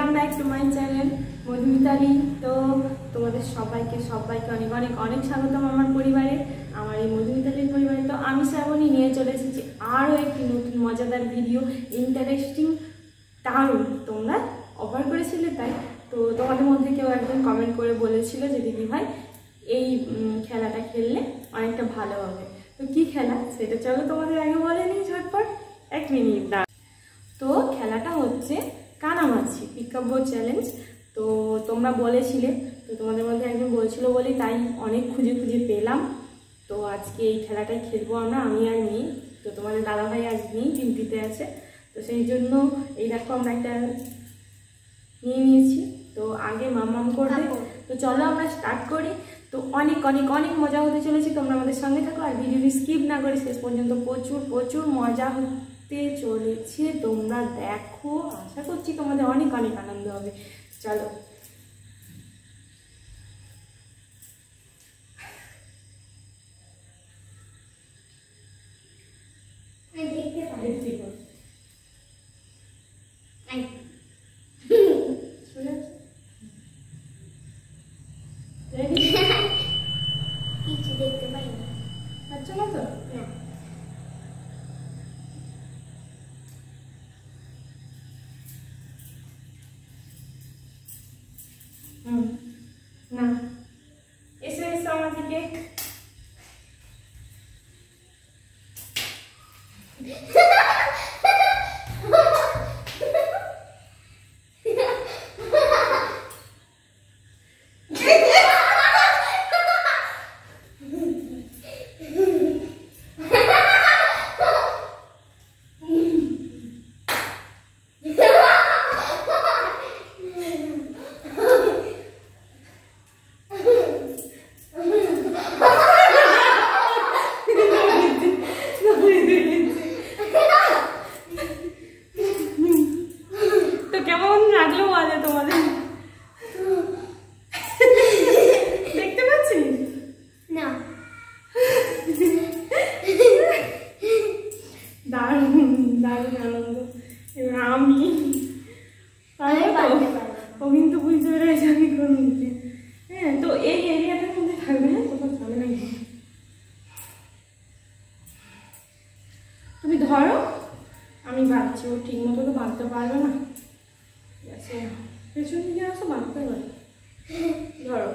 Welcome back to my channel Madhumitali. তো তোমাদের সবাইকে অনেক অনেক অনেক স্বাগতম আমার পরিবারে, আমার এই মধুমিতালির পরিবারে। তো আমি শ্রাবণী নিয়ে চলে এসেছি আরও একটি নতুন মজাদার ভিডিও, ইন্টারেস্টিং, দারুণ। তোমরা অফার করেছিলে তাই। তো তোমাদের মধ্যে কেউ একজন কমেন্ট করে বলেছিল যে দিদি ভাই এই খেলাটা খেললে অনেকটা ভালো হবে। তো কী খেলা সেটা চলো তোমাদের আগে বলে নিই ঝটপট, 1 মিনিট না। তো খেলাটা হচ্ছে কানামাছি পিকআপ বোর্ড চ্যালেঞ্জ। তো তোমরা বলেছিলে, তো তোমাদের মধ্যে একজন বলছিল বলে তাই অনেক খুঁজে পেলাম। তো আজকে এই খেলাটাই খেলবো আমরা, আমি আর মেয়ে। তো তোমাদের দাদাভাই আজ নেই, ডিউটিতে আছে। তো সেই জন্য এই দেখো আমরা একটা নিয়ে নিয়েছি। তো আগে মাম করবে। তো চলো আমরা স্টার্ট করি। তো অনেক অনেক অনেক মজা হতে চলেছে, তোমরা আমাদের সঙ্গে থাকো আর ভিডিওটি স্কিপ না করে শেষ পর্যন্ত। প্রচুর প্রচুর মজা হতে চলেছে, তোমরা দেখো। আশা করছি তোমাদের অনেক অনেক আনন্দ হবে। চলো কিছু দেখতে পাই না। আচ্ছা না তো না, এসে আমার দিকে। ও কিন্তু বুঝতে পেরেছে আমি কোন দিকে। হ্যাঁ, তো এই এরিয়াটার মধ্যে থাকবে না, কোথাও যাবে না। তুমি ধরো, আমি বাঁধছি। ও ঠিক মতো তো বাঁধতে পারবে না। আচ্ছা, পেছন দিকে আসো, বাঁধতে পারবে। ধরো,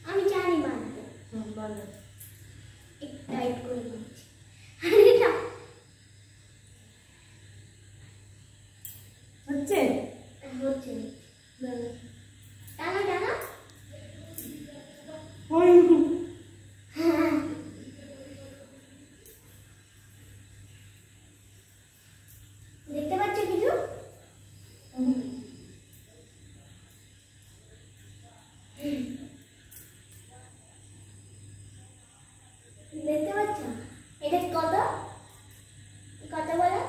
আমি জানি বাঁধতে। বলো। একটু টাইট করে দিচ্ছি। হচ্ছে হচ্ছে টানা টানা। ওই দেখতে পাচ্ছ কিছু? দেখতে পাচ্ছ? এটা কত কত বলো?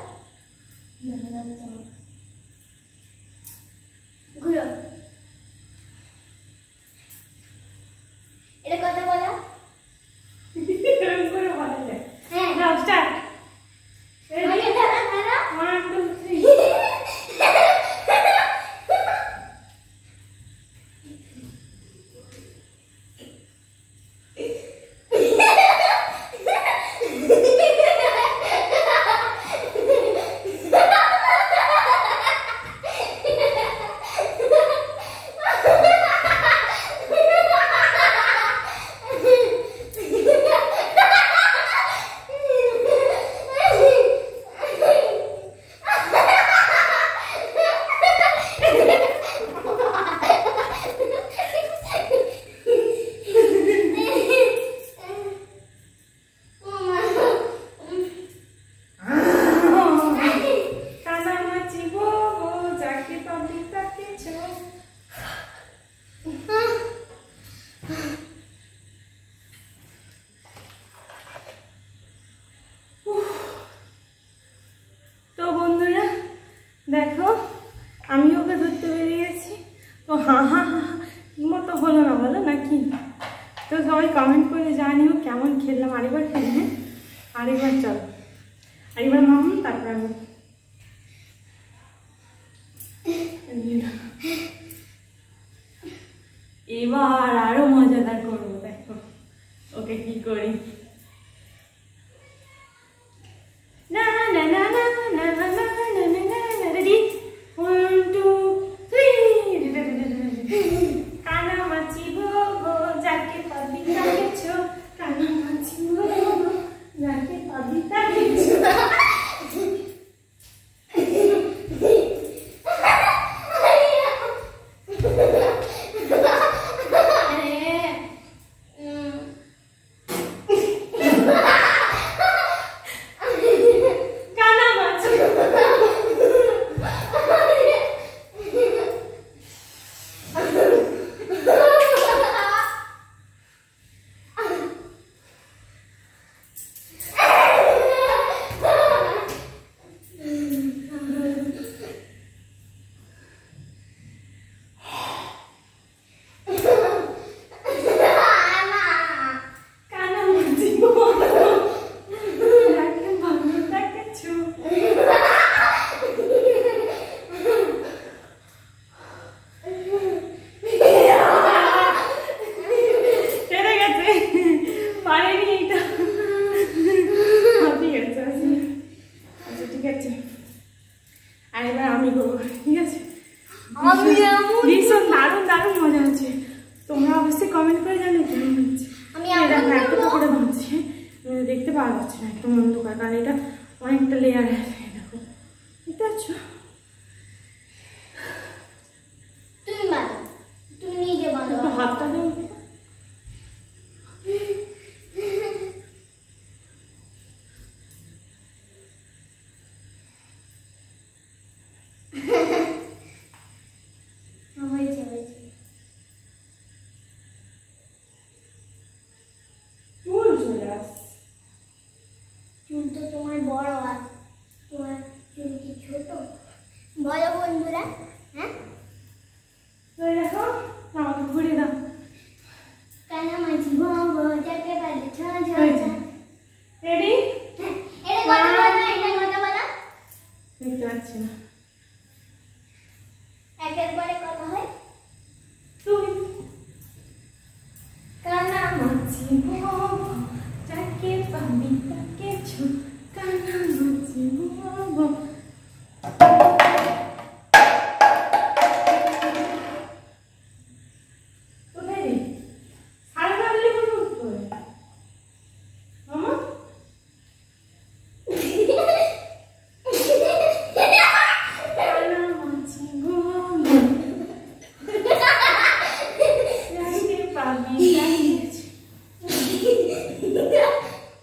ঘুরো। এটা কত বলো? এরকম করে বলা যায়। হ্যাঁ, নাও স্টার্ট। আগে দাঁড়া দাঁড়া। 1 2 3। দেখো আমি ওকে ধরতে বেরিয়েছি। তো হা মতো হলো না, বলো নাকি? তো সবাই কমেন্ট করে জানিও কেমন খেললাম। আরেকবার খেলবে, আরেকবার চলো, আরেকবার মাম, তারপর আমি। এবার আরো মজাদার করবো, দেখো ওকে কি করি। না না না না না না না না না না, রেডি 1 2 3। কানামাছি ভোগো যাকে পাবি তাকে ছো, কানামাছি ভোগো যাকে পাবি তাকে ছো। ভীষণ দারুণ দারুণ মজা হচ্ছে। তোমরা অবশ্যই কমেন্ট করে জানো কেমন হচ্ছে। আমি একটা করে ভাবছি, দেখতে পাওয়া যাচ্ছে না, একটু অন্ধকার, কারণ এটা অনেকটা লেয়ার আছে। দেখো দেখতে পাচ্ছ? তুমি নিজে বানাও, একটু হাতটা দাও। চুল তো তোমার বড় আর তোমার চুল কি ছোট? বলো বন্ধুরা। হ্যাঁ দেখো আমাকে ঘুরে দাও। কানামাছি ভোগো যাকে পাবি ছো ছো। রেডি? এটা কথা বলো, এটা কথা বলো। দেখতে পাচ্ছি না। একের পরে কথা হয়। তুমি কানামাছি ভোগো যাকে পাবি তাকে ছো, কানামাছি ভোগো।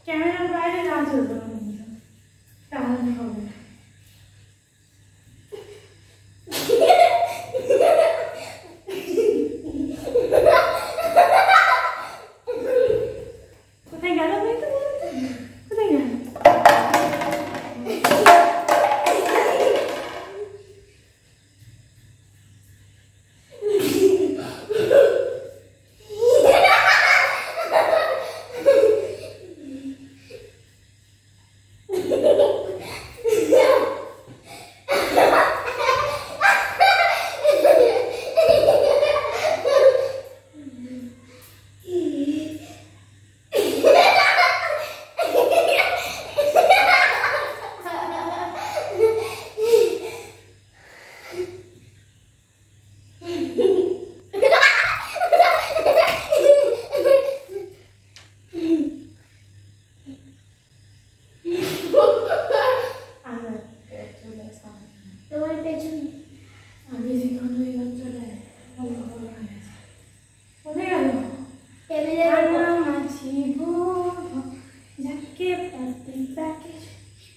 ক্যামেরার বাইরে না চলবে তাহলে হবে। কোথায় গেল? কোথায় গেল?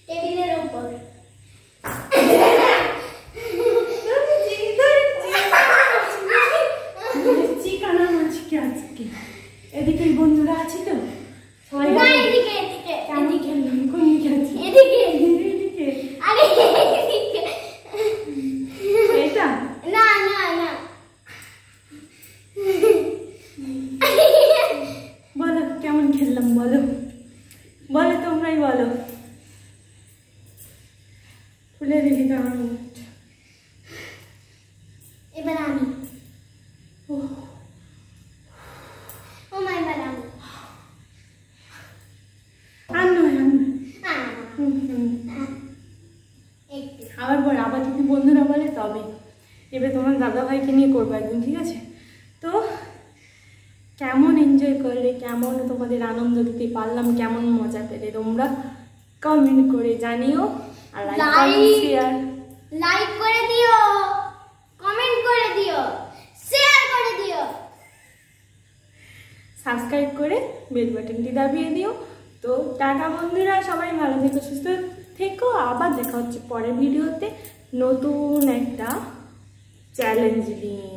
টেবিলের উপর। এদিকে বন্ধুরা আছে তো সবাই? না, এদিকে এদিকে। কেমন খেললাম? কোন দিকে আছে? এদিকে এদিকে। আরে এদিকে। এটা না না না। বলো কেমন খেললাম, বলো বলো, তোমরাই বলো। খুলে দেখি কেমন। আবার বল, আবার যদি বন্ধুরা বলে তবে এবার তোমার দাদাভাইকে নিয়ে করবো একদিন, ঠিক আছে? তো কেমন এনজয় করলে, কেমন তোমাদের আনন্দ দিতে পারলাম, কেমন মজা পেলে তোমরা কমেন্ট করে জানিও। আর লাইক করে দিও, কমেন্ট করে দিও, শেয়ার করে দিও, সাবস্ক্রাইব করে বেল বাটনটি দাবিয়ে দিও। তো টাটা বন্ধুরা, সবাই ভালো থেকো, সুস্থ থেকো। আবার দেখা হচ্ছে পরের ভিডিওতে নতুন একটা চ্যালেঞ্জ নিয়ে।